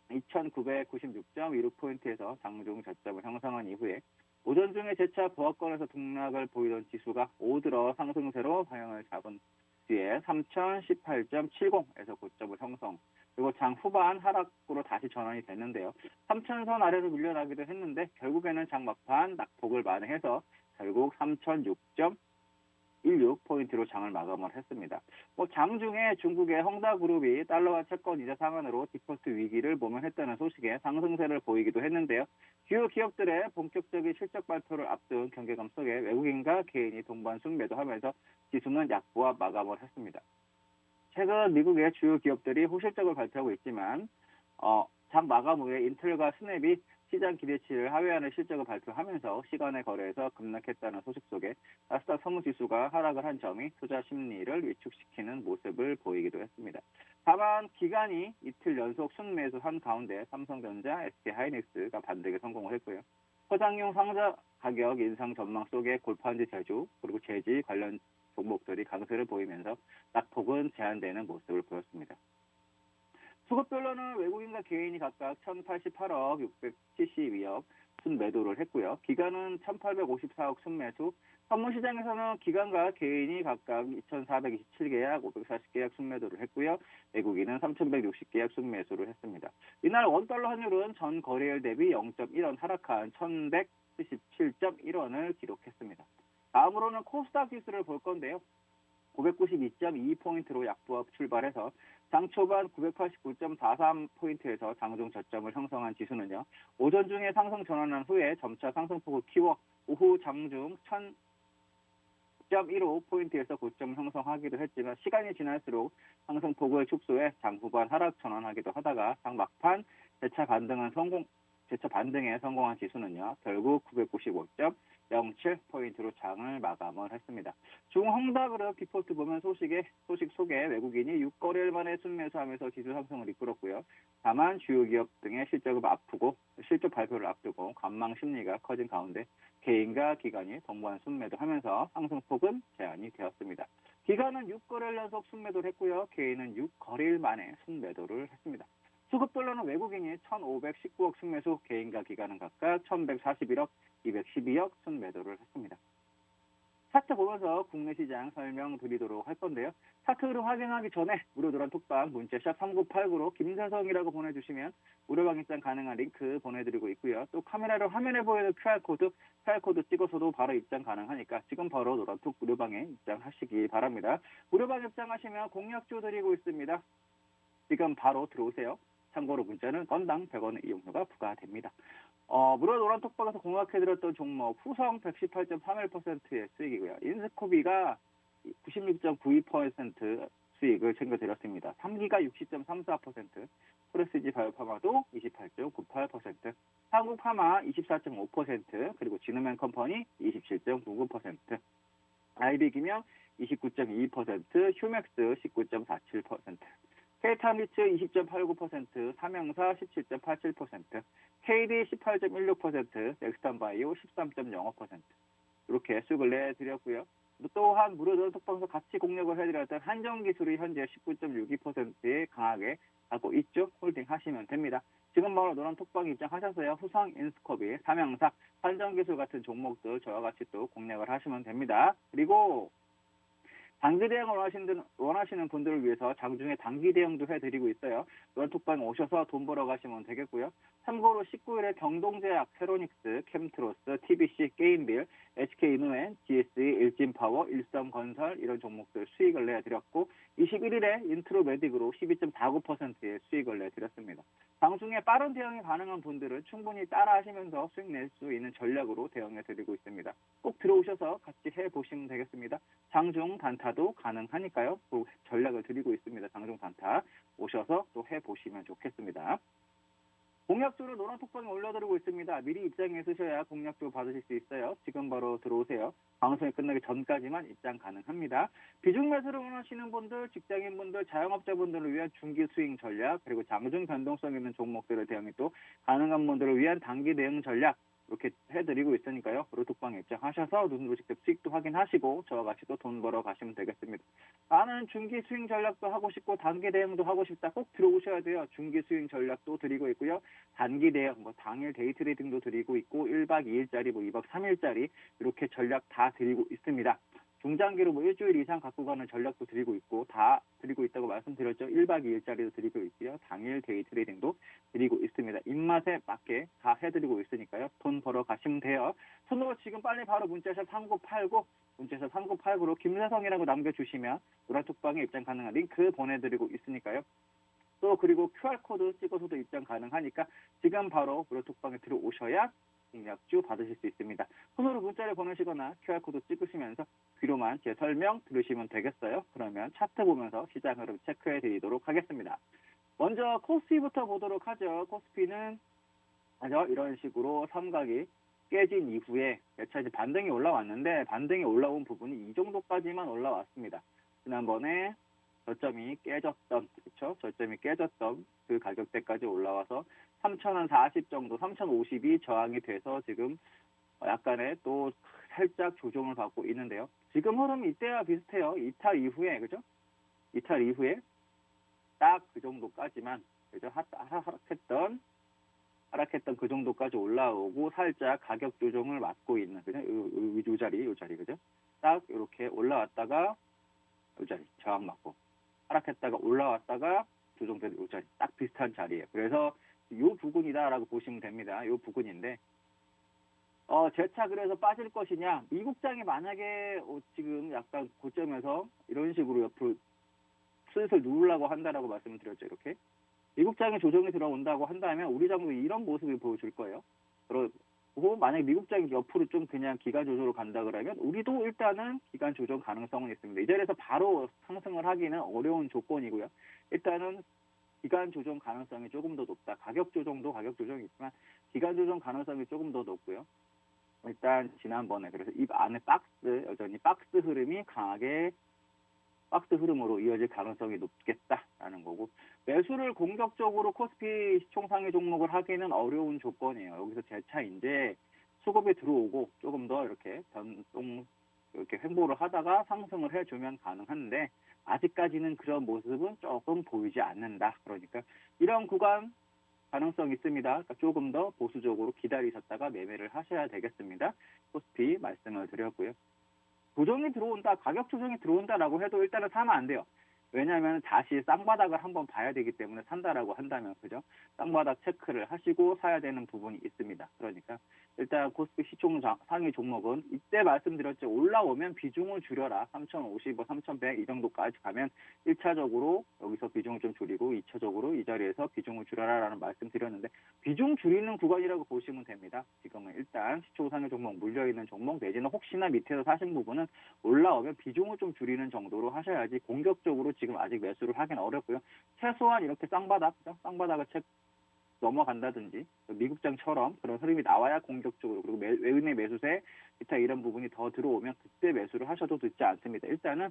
2,996.16포인트에서 장중 저점을 형성한 이후에 오전 중에 재차 보합권에서 등락을 보이던 지수가 오후 들어 상승세로 방향을 잡은 뒤에 3,018.70에서 고점을 형성, 그리고 장 후반 하락으로 다시 전환이 됐는데요. 3,000선 아래로 밀려나기도 했는데 결국에는 장 막판 낙폭을 만회해서 결국 3,006.16포인트로 장을 마감을 했습니다. 장중에 중국의 헝다그룹이 달러와 채권 이자 상한으로 디폴트 위기를 모면했다는 소식에 상승세를 보이기도 했는데요. 주요 기업들의 본격적인 실적 발표를 앞둔 경계감 속에 외국인과 개인이 동반순 매도하면서 지수는 약보합 마감을 했습니다. 최근 미국의 주요 기업들이 호실적을 발표하고 있지만 장 마감 후에 인텔과 스냅이 시장 기대치를 하회하는 실적을 발표하면서 시간의 거래에서 급락했다는 소식 속에 나스닥 선물지수가 하락을 한 점이 투자 심리를 위축시키는 모습을 보이기도 했습니다. 다만 기관이 이틀 연속 순매수한 가운데 삼성전자, SK하이닉스가 반등에 성공을 했고요. 포장용 상자 가격 인상 전망 속에 골판지 제조 그리고 제지 관련 종목들이 강세를 보이면서 낙폭은 제한되는 모습을 보였습니다. 수급별로는 외국인과 개인이 각각 1,088억, 672억 순매도를 했고요. 기관은 1,854억 순매수, 선물 시장에서는 기관과 개인이 각각 2,427계약, 540계약 순매도를 했고요. 외국인은 3,160계약 순매수를 했습니다. 이날 원달러 환율은 전 거래일 대비 0.1원 하락한 1,177.1원을 기록했습니다. 다음으로는 코스닥 지수를 볼 건데요. 992.22포인트로 약보합 출발해서 장 초반 989.43포인트에서 장중 저점을 형성한 지수는요. 오전 중에 상승 전환한 후에 점차 상승폭을 키워 오후 장중 1000.15포인트에서 고점 형성하기도 했지만 시간이 지날수록 상승폭을 축소해 장 후반 하락 전환하기도 하다가 장 막판 재차 반등에 성공한 지수는요. 결국 995.07포인트로 장을 마감을 했습니다. 중헝다그룹 디포트 보면 소식 속에 외국인이 6거래일 만에 순매수하면서 지수 상승을 이끌었고요. 다만 주요 기업 등의 실적 발표를 앞두고 관망 심리가 커진 가운데 개인과 기관이 동반 순매도하면서 상승폭은 제한이 되었습니다. 기관은 6거래일 연속 순매도를 했고요. 개인은 6거래일 만에 순매도를 했습니다. 수급별로는 외국인이 1,519억 순매수, 개인과 기관은 각각 1,141억, 212억 순매도를 했습니다. 차트 보면서 국내 시장 설명드리도록 할 건데요. 차트 흐름 확인하기 전에 무료 노란 톡방 문자샵 3989로 김세성이라고 보내주시면 무료방 입장 가능한 링크 보내드리고 있고요. 또 카메라로 화면에 보이는 QR코드 찍어서도 바로 입장 가능하니까 지금 바로 노란톡 무료방에 입장하시기 바랍니다. 무료방 입장하시면 공약조 드리고 있습니다. 지금 바로 들어오세요. 참고로 문자는 건당 100원의 이용료가 부과됩니다. 무료 노란 톡방에서 공략해드렸던 종목 후성 118.31%의 수익이고요. 인스코비가 96.92% 수익을 챙겨드렸습니다. 3기가 60.34%, 프레시지 바이오파마도 28.98%, 한국파마 24.5%, 그리고 지누맨 컴퍼니 27.99%, 아이비기명 29.22%, 휴맥스 19.47%, K타임리츠 20.89%, 삼형사 17.87%, KD 18.16%, 넥스턴바이오 13.05% 이렇게 수익을 내드렸고요. 또한 무료 노란 톡방에서 같이 공략을 해드렸던 한정기술이 현재 19.62%에 강하게 가고 있죠. 홀딩 하시면 됩니다. 지금 바로 노란 톡방 입장하셔서요. 후성, 인스코비, 삼형사, 한정기술 같은 종목들 저와 같이 또 공략을 하시면 됩니다. 그리고 단기 대응을 원하시는 분들을 위해서 장중에 단기 대응도 해드리고 있어요. 노란톡방에 오셔서 돈 벌어 가시면 되겠고요. 참고로 19일에 경동제약, 세로닉스, 캠트로스, TBC, 게임빌, SK이노엔, GSE, 일진파워, 일성건설 이런 종목들 수익을 내드렸고 21일에 인트로메딕으로 12.49%의 수익을 내드렸습니다. 장중에 빠른 대응이 가능한 분들은 충분히 따라하시면서 수익 낼 수 있는 전략으로 대응해드리고 있습니다. 꼭 들어오셔서 같이 해보시면 되겠습니다. 장중 단타도 가능하니까요. 또 전략을 드리고 있습니다. 장중 단타 오셔서 또 해보시면 좋겠습니다. 공략조를 노란톡방에 올려드리고 있습니다. 미리 입장해 쓰셔야 공략조 받으실 수 있어요. 지금 바로 들어오세요. 방송이 끝나기 전까지만 입장 가능합니다. 비중 매수를 원하시는 분들, 직장인분들, 자영업자분들을 위한 중기 수익 전략, 그리고 장중 변동성 있는 종목들을 대응이 또 가능한 분들을 위한 단기 대응 전략 이렇게 해드리고 있으니까요. 노란톡방에 입장하셔서 눈으로 직접 수익도 확인하시고 저와 같이 또 돈 벌어 가시면 되겠습니다. 나는 중기 수익 전략도 하고 싶고 단기 대응도 하고 싶다. 꼭 들어오셔야 돼요. 중기 수익 전략도 드리고 있고요. 단기 대응, 당일 데이 트레이딩도 드리고 있고 1박 2일짜리, 2박 3일짜리 이렇게 전략 다 드리고 있습니다. 중장기로 일주일 이상 갖고 가는 전략도 드리고 있고 다 드리고 있다고 말씀드렸죠. 1박 2일짜리도 드리고 있고요. 당일 데이 트레이딩도 드리고 있습니다. 입맛에 맞게 다 해드리고 있으니까요. 돈 벌어 가시면 돼요. 손으로 지금 빨리 바로 문자샵 3989로 김세성이라고 남겨주시면 노란톡방에 입장 가능한 링크 보내드리고 있으니까요. 또 그리고 QR코드 찍어서도 입장 가능하니까 지금 바로 노란톡방에 들어오셔야 공략주 받으실 수 있습니다. 손으로 문자를 보내시거나 QR코드 찍으시면서 귀로만 제 설명 들으시면 되겠어요. 그러면 차트 보면서 시장 흐름 체크해 드리도록 하겠습니다. 먼저 코스피부터 보도록 하죠. 코스피는 이런 식으로 삼각이 깨진 이후에 매차 이제 반등이 올라왔는데 반등이 올라온 부분이 이 정도까지만 올라왔습니다. 지난번에 저점이 깨졌던 그 가격대까지 올라와서 3,040 정도, 3,050이 저항이 돼서 지금 약간의 또 살짝 조정을 받고 있는데요. 지금 흐름이 이때와 비슷해요. 이탈 이후에, 그죠? 이탈 이후에 딱 그 정도까지만, 그죠? 하락했던 하락했던 그 정도까지 올라오고 살짝 가격 조정을 맞고 있는 그죠? 요 자리 그죠? 딱 이렇게 올라왔다가 요 자리 저항 맞고 하락했다가 올라왔다가 조정된 요 자리 딱 비슷한 자리예요. 그래서 요 부근이다라고 보시면 됩니다. 요 부근인데 재차 그래서 빠질 것이냐? 미국장이 만약에 지금 약간 고점에서 이런 식으로 옆으로 슬슬 누르려고 한다라고 말씀을 드렸죠. 이렇게 미국장에 조정이 들어온다고 한다면 우리 장도 이런 모습을 보여줄 거예요. 그리고 만약 미국장이 옆으로 좀 그냥 기간 조정으로 간다 그러면 우리도 일단은 기간 조정 가능성은 있습니다. 이 자리에서 바로 상승을 하기는 어려운 조건이고요. 일단은 기간 조정 가능성이 조금 더 높다. 가격 조정도 가격 조정이 있지만 기간 조정 가능성이 조금 더 높고요. 일단 지난번에 그래서 이 안에 여전히 박스 흐름이 강하게 박스 흐름으로 이어질 가능성이 높겠다라는 거고, 매수를 공격적으로 코스피 시총상위 종목을 하기는 어려운 조건이에요. 여기서 재차 이제 수급이 들어오고 조금 더 이렇게 변동 이렇게 횡보를 하다가 상승을 해주면 가능한데 아직까지는 그런 모습은 조금 보이지 않는다. 그러니까 이런 구간 가능성 있습니다. 그러니까 조금 더 보수적으로 기다리셨다가 매매를 하셔야 되겠습니다. 코스피 말씀을 드렸고요. 조정이 들어온다, 가격 조정이 들어온다라고 해도 일단은 사면 안 돼요. 왜냐하면 다시 쌍바닥을 한번 봐야 되기 때문에 산다라고 한다면 그죠? 쌍바닥 체크를 하시고 사야 되는 부분이 있습니다. 그러니까 일단 코스피 시총 상위 종목은 이때 말씀드렸죠. 올라오면 비중을 줄여라. 3,050, 3,100 이 정도까지 가면 1차적으로 여기서 비중을 좀 줄이고 2차적으로 이 자리에서 비중을 줄여라라는 말씀 드렸는데 비중 줄이는 구간이라고 보시면 됩니다. 지금은 일단 시총 상위 종목 물려있는 종목 내지는 혹시나 밑에서 사신 부분은 올라오면 비중을 좀 줄이는 정도로 하셔야지 공격적으로 지금 아직 매수를 하기는 어렵고요. 최소한 이렇게 쌍바닥을 넘어간다든지 미국장처럼 그런 흐름이 나와야 공격적으로 그리고 외국인의 매수세 기타 이런 부분이 더 들어오면 그때 매수를 하셔도 늦지 않습니다. 일단은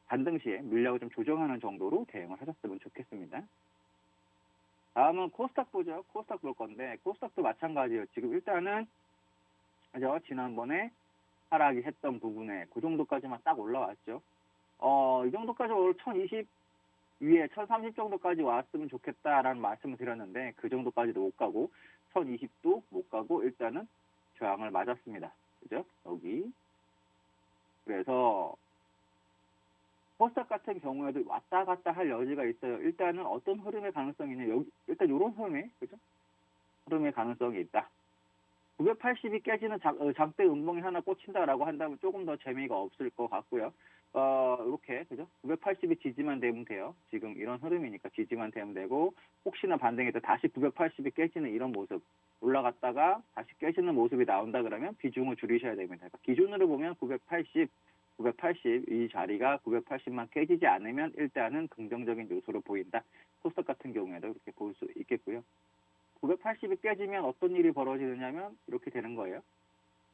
반등 시에 물량을 좀 조정하는 정도로 대응을 하셨으면 좋겠습니다. 다음은 코스닥 보죠. 코스닥 볼 건데 코스닥도 마찬가지예요. 지금 일단은 지난번에 하락이 했던 부분에 그 정도까지만 딱 올라왔죠. 이 정도까지 1020 위에 1030 정도까지 왔으면 좋겠다라는 말씀을 드렸는데 그 정도까지도 못 가고 1020도 못 가고 일단은 저항을 맞았습니다. 그죠? 여기. 그래서 코스닥 같은 경우에도 왔다 갔다 할 여지가 있어요. 일단은 어떤 흐름의 가능성이 있냐. 여기 일단 이런 흐름에 그죠? 흐름의 가능성이 있다. 980이 깨지는 장대 음봉이 하나 꽂힌다라고 한다면 조금 더 재미가 없을 것 같고요. 이렇게 그죠? 980이 지지만 되면 돼요. 지금 이런 흐름이니까 지지만 되면 되고 혹시나 반등해서 다시 980이 깨지는 이런 모습 올라갔다가 다시 깨지는 모습이 나온다 그러면 비중을 줄이셔야 됩니다. 그러니까 기준으로 보면 980 이 자리가 980만 깨지지 않으면 일단은 긍정적인 요소로 보인다. 코스닥 같은 경우에도 이렇게 볼 수 있겠고요. 980이 깨지면 어떤 일이 벌어지느냐면 이렇게 되는 거예요.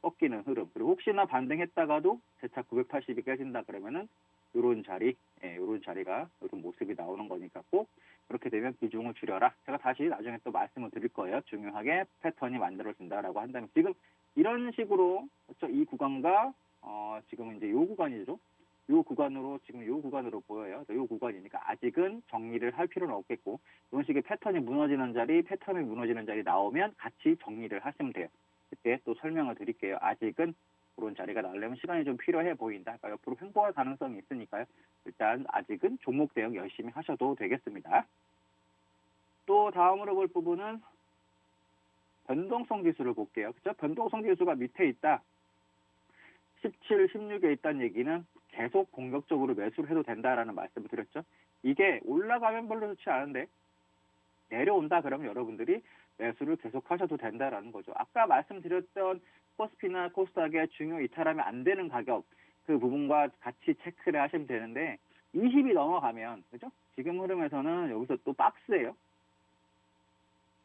꺾이는 흐름. 그리고 혹시나 반등했다가도 재차 980이 깨진다 그러면은 이런 자리가 이런 모습이 나오는 거니까 꼭 그렇게 되면 비중을 줄여라. 제가 다시 나중에 또 말씀을 드릴 거예요. 중요하게 패턴이 만들어진다라고 한다면 지금 이런 식으로 그렇죠? 이 구간과 지금은 이제 요 구간이죠. 요 구간으로 보여요. 요 구간이니까 아직은 정리를 할 필요는 없겠고 이런 식의 패턴이 무너지는 자리 나오면 같이 정리를 하시면 돼요. 그때 또 설명을 드릴게요. 아직은 그런 자리가 나오려면 시간이 좀 필요해 보인다. 그러니까 옆으로 횡보할 가능성이 있으니까요. 일단 아직은 종목 대응 열심히 하셔도 되겠습니다. 또 다음으로 볼 부분은 변동성 지수를 볼게요. 그렇죠? 변동성 지수가 밑에 있다. 17, 16에 있다는 얘기는 계속 공격적으로 매수를 해도 된다라는 말씀을 드렸죠. 이게 올라가면 별로 좋지 않은데 내려온다 그러면 여러분들이 매수를 계속 하셔도 된다라는 거죠. 아까 말씀드렸던 코스피나 코스닥의 중요 이탈하면 안 되는 가격 그 부분과 같이 체크를 하시면 되는데 20이 넘어가면 그죠? 지금 흐름에서는 여기서 또 박스예요.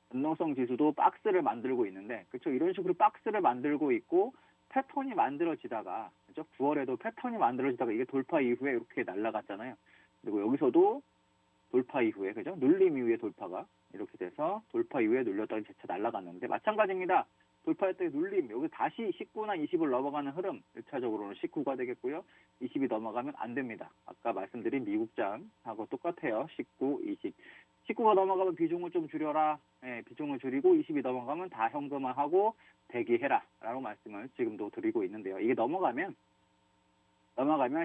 변동성 지수도 박스를 만들고 있는데 그렇죠? 이런 식으로 박스를 만들고 있고 패턴이 만들어지다가 그죠? 9월에도 패턴이 만들어지다가 이게 돌파 이후에 이렇게 날아갔잖아요. 그리고 여기서도 돌파 이후에 그죠? 눌림 이후에 돌파가 이렇게 돼서 돌파 이후에 눌렸다가 재차 날아갔는데 마찬가지입니다. 돌파했더니 눌림 여기 다시 19나 20을 넘어가는 흐름 1차적으로는 19가 되겠고요. 20이 넘어가면 안 됩니다. 아까 말씀드린 미국장하고 똑같아요. 19, 20. 19가 넘어가면 비중을 좀 줄여라. 예, 비중을 줄이고 20이 넘어가면 다 현금화하고 대기해라. 라고 말씀을 지금도 드리고 있는데요. 이게 넘어가면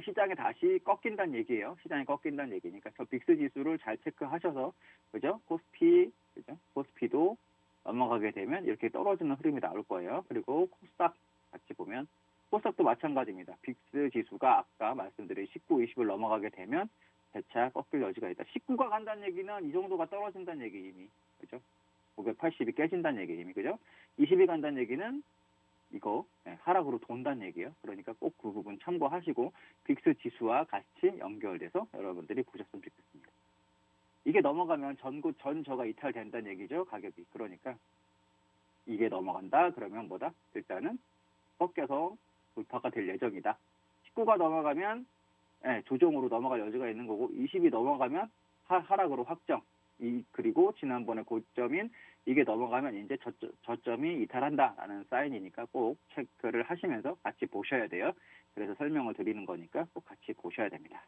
시장이 다시 꺾인다는 얘기예요. 시장이 꺾인다는 얘기니까 저 빅스 지수를 잘 체크하셔서 그죠? 코스피도 넘어가게 되면 이렇게 떨어지는 흐름이 나올 거예요. 그리고 코스닥 같이 보면 코스닥도 마찬가지입니다. 빅스 지수가 아까 말씀드린 19, 20을 넘어가게 되면 재차 꺾일 여지가 있다. 19가 간다는 얘기는 이 정도가 떨어진다는 얘기 이미 그죠? 580이 깨진다는 얘기 이미 그죠? 20이 간다는 얘기는 이거 하락으로 돈다는 얘기예요. 그러니까 꼭 그 부분 참고하시고 빅스 지수와 같이 연결돼서 여러분들이 보셨으면 좋겠습니다. 이게 넘어가면 전저가 이탈된다는 얘기죠. 가격이. 그러니까 이게 넘어간다. 그러면 뭐다? 일단은 꺾여서 돌파가 될 예정이다. 19가 넘어가면 조정으로 넘어갈 여지가 있는 거고 20이 넘어가면 하락으로 확정. 그리고 지난번에 고점인 이게 넘어가면 이제 저점이 이탈한다라는 사인이니까 꼭 체크를 하시면서 같이 보셔야 돼요. 그래서 설명을 드리는 거니까 꼭 같이 보셔야 됩니다.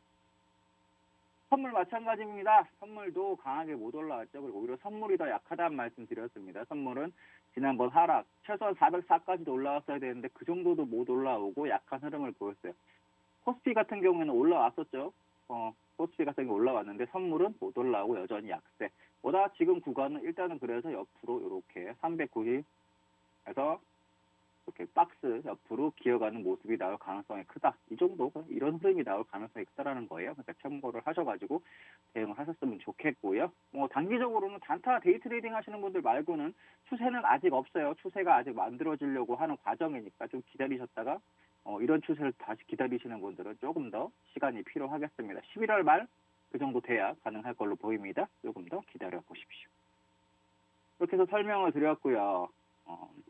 선물 마찬가지입니다. 선물도 강하게 못 올라왔죠. 그리고 오히려 선물이 더 약하다는 말씀 드렸습니다. 선물은 지난번 하락, 최소한 404까지도 올라왔어야 되는데 그 정도도 못 올라오고 약한 흐름을 보였어요. 코스피 같은 경우에는 올라왔었죠. 코스피 같은 게 올라왔는데 선물은 못 올라오고 여전히 약세. 보다 지금 구간은 일단은 그래서 옆으로 이렇게 390에서 이렇게 박스 옆으로 기어가는 모습이 나올 가능성이 크다. 이 정도 이런 흐름이 나올 가능성이 크다라는 거예요. 그러니까 참고를 하셔가지고 대응을 하셨으면 좋겠고요. 단기적으로는 단타 데이 트레이딩 하시는 분들 말고는 추세는 아직 없어요. 추세가 아직 만들어지려고 하는 과정이니까 좀 기다리셨다가 이런 추세를 다시 기다리시는 분들은 조금 더 시간이 필요하겠습니다. 11월 말 그 정도 돼야 가능할 걸로 보입니다. 조금 더 기다려 보십시오. 이렇게 해서 설명을 드렸고요.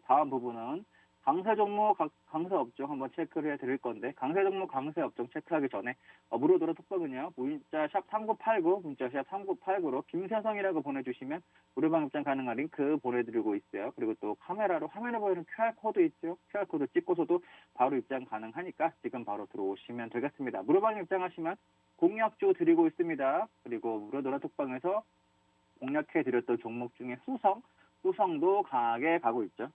다음 부분은 강세 종목, 강세 업종 한번 체크를 해드릴 건데 강세 종목, 강세 업종 체크하기 전에 무료도로 톡방은요. 문자 샵 3989, 문자 샵 3989로 김세성이라고 보내주시면 무료방 입장 가능한 링크 보내드리고 있어요. 그리고 또 카메라로 화면에 보이는 QR코드 있죠. QR코드 찍고서도 바로 입장 가능하니까 지금 바로 들어오시면 되겠습니다. 무료방 입장하시면 공략주 드리고 있습니다. 그리고 무료도로 톡방에서 공략해드렸던 종목 중에 수성도 강하게 가고 있죠.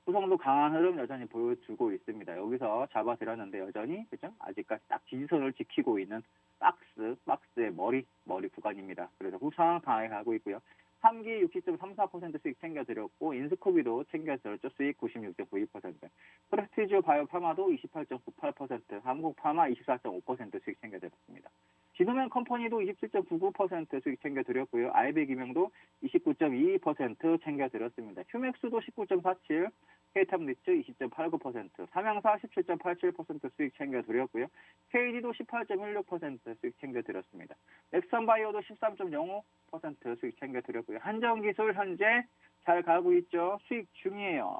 수성도 강한 흐름 여전히 보여주고 있습니다. 여기서 잡아드렸는데 여전히 그죠? 아직까지 딱 지지선을 지키고 있는 박스의 머리 구간입니다. 그래서 후상 강하게 가고 있고요. 3기 60.34% 수익 챙겨드렸고 인스코비도 챙겨드렸죠. 수익 96.92%. 프레스티지오 바이오파마도 28.98%, 한국파마 24.5% 수익 챙겨드렸습니다. 진우면 컴퍼니도 27.99% 수익 챙겨드렸고요. 아이백이명도 29.22% 챙겨드렸습니다. 휴맥스도 19.47%, 케이탑리츠 20.89%, 삼양사 17.87% 수익 챙겨드렸고요. KD도 18.16% 수익 챙겨드렸습니다. 넥선바이오도 13.05% 수익 챙겨드렸고요. 한정기술 현재 잘 가고 있죠. 수익 중이에요.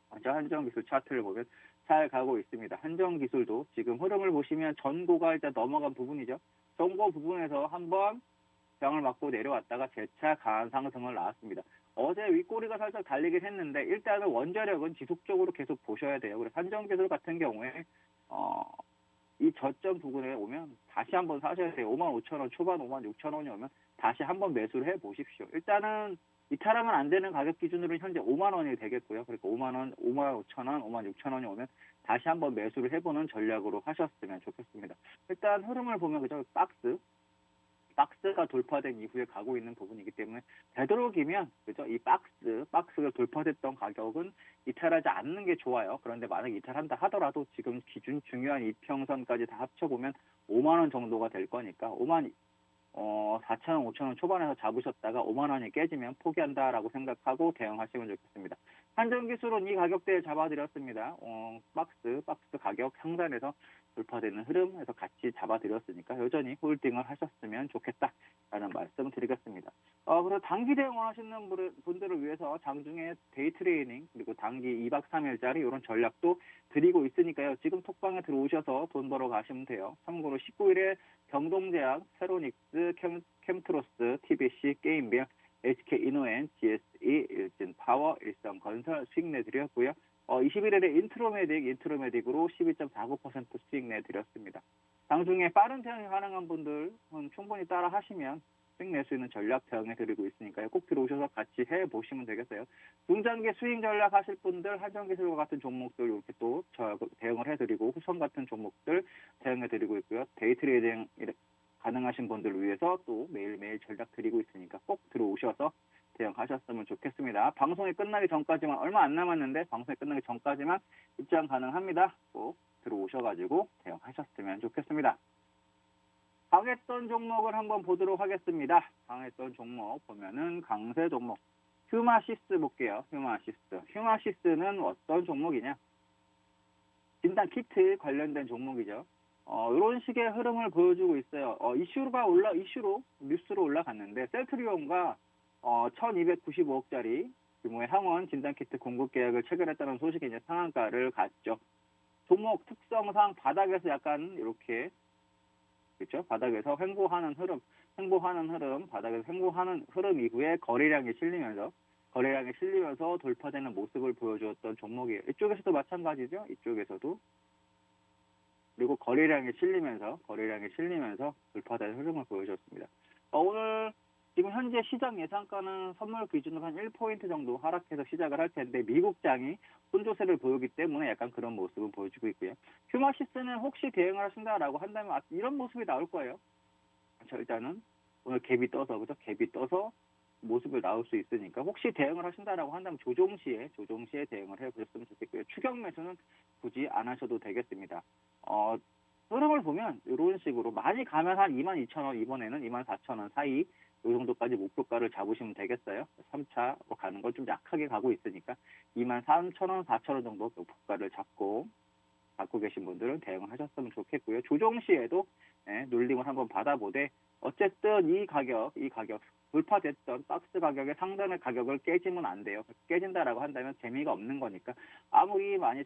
먼저 한정기술 차트를 보면 잘 가고 있습니다. 한정기술도 지금 흐름을 보시면 전고가 일단 넘어간 부분이죠. 전고 부분에서 한번 병을 맞고 내려왔다가 재차 강한 상승을 나왔습니다. 어제 윗꼬리가 살짝 달리긴 했는데 일단은 원자력은 지속적으로 계속 보셔야 돼요. 그래서 한정기술 같은 경우에 이 저점 부근에 오면 다시 한번 사셔야 돼요. 55,000원 초반 56,000원이 오면 다시 한번 매수를 해보십시오. 일단은 이탈하면 안 되는 가격 기준으로 현재 5만 원이 되겠고요. 그러니까 5만 원, 55,000원, 56,000원이 오면 다시 한번 매수를 해보는 전략으로 하셨으면 좋겠습니다. 일단 흐름을 보면 그죠? 박스가 돌파된 이후에 가고 있는 부분이기 때문에 되도록이면 그죠? 이 박스가 돌파됐던 가격은 이탈하지 않는 게 좋아요. 그런데 만약 이탈한다 하더라도 지금 기준 중요한 이평선까지 다 합쳐보면 5만 원 정도가 될 거니까 4,000원, 5,000원 초반에서 잡으셨다가 5만 원이 깨지면 포기한다라고 생각하고 대응하시면 좋겠습니다. 한정기술은 이 가격대에 잡아드렸습니다. 박스 가격 상단에서 돌파되는 흐름에서 같이 잡아드렸으니까 여전히 홀딩을 하셨으면 좋겠다라는 말씀 드리겠습니다. 그리고 단기 대응 원하시는 분들을 위해서 장중에 데이 트레이닝 그리고 단기 2박 3일짜리 이런 전략도 드리고 있으니까요. 지금 톡방에 들어오셔서 돈 벌어 가시면 돼요. 참고로 19일에 경동제약, 세로닉스, 캠트로스, TBC, 게임빌, HK이노엔, GSE, 일진파워, 일성건설 수익 내드렸고요. 21일에 인트로메딕으로 12.49% 수익 내드렸습니다. 장중에 빠른 대응이 가능한 분들은 충분히 따라 하시면 수익 낼 수 있는 전략 대응해 드리고 있으니까요. 꼭 들어오셔서 같이 해 보시면 되겠어요. 중장기 수익 전략 하실 분들 한정기술과 같은 종목들 이렇게 또 대응을 해드리고 후손 같은 종목들 대응해 드리고 있고요. 데이 트레이딩 가능하신 분들을 위해서 또 매일매일 전략 드리고 있으니까 꼭 들어오셔서 대응하셨으면 좋겠습니다. 방송이 끝나기 전까지만 얼마 안 남았는데 방송이 끝나기 전까지만 입장 가능합니다. 꼭 들어오셔가지고 대응하셨으면 좋겠습니다. 강했던 종목을 한번 보도록 하겠습니다. 강했던 종목 보면은 강세 종목 휴마시스 볼게요. 휴마시스는 어떤 종목이냐? 진단 키트 관련된 종목이죠. 이런 식의 흐름을 보여주고 있어요. 이슈로 뉴스로 올라갔는데 셀트리온과 1295억짜리 규모의 항원 진단키트 공급 계약을 체결했다는 소식이 이제 상한가를 갔죠. 종목 특성상 바닥에서 약간 이렇게 그렇죠? 바닥에서 횡보하는 흐름, 바닥에서 횡보하는 흐름 이후에 거래량이 실리면서 돌파되는 모습을 보여주었던 종목이에요. 이쪽에서도 마찬가지죠. 이쪽에서도 그리고 거래량이 실리면서 돌파되는 흐름을 보여줬습니다. 오늘 지금 현재 시장 예상가는 선물 기준으로 한 1포인트 정도 하락해서 시작을 할 텐데 미국장이 혼조세를 보이기 때문에 약간 그런 모습을 보여주고 있고요. 휴마시스는 혹시 대응을 하신다라고 한다면 이런 모습이 나올 거예요. 일단은 오늘 갭이 떠서 모습을 나올 수 있으니까 혹시 대응을 하신다라고 한다면 조종시에 대응을 해보셨으면 좋겠고요. 추격 매수는 굳이 안 하셔도 되겠습니다. 흐름을 보면 이런 식으로 많이 가면 한 22,000원, 이번에는 24,000원 사이 이 정도까지 목표가를 잡으시면 되겠어요. 3차로 가는 건 좀 약하게 가고 있으니까 23,000원, 4,000원 정도 목표가를 잡고 계신 분들은 대응을 하셨으면 좋겠고요. 조정시에도 눌림을 한번 받아보되 어쨌든 이 가격 돌파됐던 박스 가격의 상단의 가격을 깨지면 안 돼요. 깨진다라고 한다면 재미가 없는 거니까 아무리 많이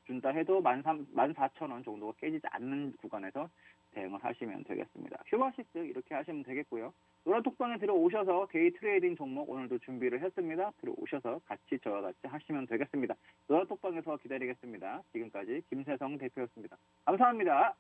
준다 해도 14,000원 정도가 깨지지 않는 구간에서 대응을 하시면 되겠습니다. 휴마시스 이렇게 하시면 되겠고요. 노란톡방에 들어오셔서 데이 트레이딩 종목 오늘도 준비를 했습니다. 들어오셔서 저와 같이 하시면 되겠습니다. 노란톡방에서 기다리겠습니다. 지금까지 김세성 대표였습니다. 감사합니다.